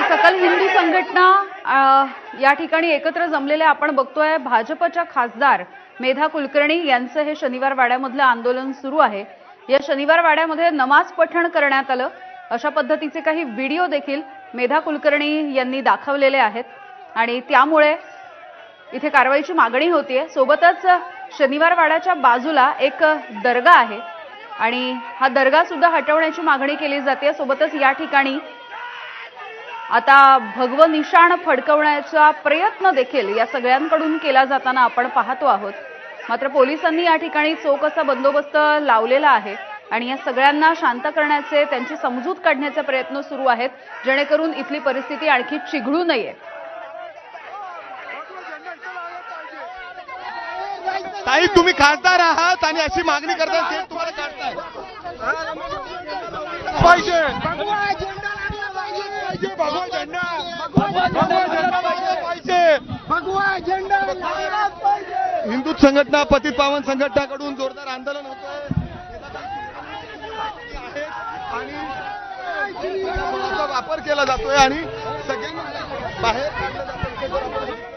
सकल हिंदू संघटना या ठिकाणी एकत्र जमलेल्या आपण बघतोय। भाजपच्या खासदार मेधा कुलकर्णी यांचं हे शनिवार वाड्यामधलं आंदोलन सुरू आहे। या शनिवार वाड्यामध्ये नमाज पठण करण्यात आलं, अशा पद्धतीचे काही व्हिडिओ देखील मेधा कुलकर्णी यांनी दाखवलेले आहेत आणि त्यामुळे इथे कारवाईची मागणी होतीये। सोबतच शनिवार वाड्याच्या बाजूला एक दर्गा आहे आणि हा दर्गा सुद्धा हटवण्याची मागणी केली जाते। सोबतच या ठिकाणी आता भगवं निशाण फडकवण्याचा प्रयत्न देखील या सगळ्यांकडून केला जाताना आपण पाहतो आहोत। मात्र पोलिसांनी या ठिकाणी चोख असा बंदोबस्त लावलेला आहे आणि या सगळ्यांना शांत करण्याचे, त्यांची समजूत काढण्याचे प्रयत्न सुरू आहेत, जेणेकरून इथली परिस्थिती आणखी चिघळू नये। ताई, तुम्ही खासदार आहात आणि अशी मागणी करताय, ते तुम्हाला काढताय पाहिजे, भगवा झेंडा पाहिजे। हिंदू संघटना, पतित पावन संघटनाकडून जोरदार आंदोलन होतंय आणि वापर केला जातोय आणि सगळ्यांना बाहेर काढलं जातंय।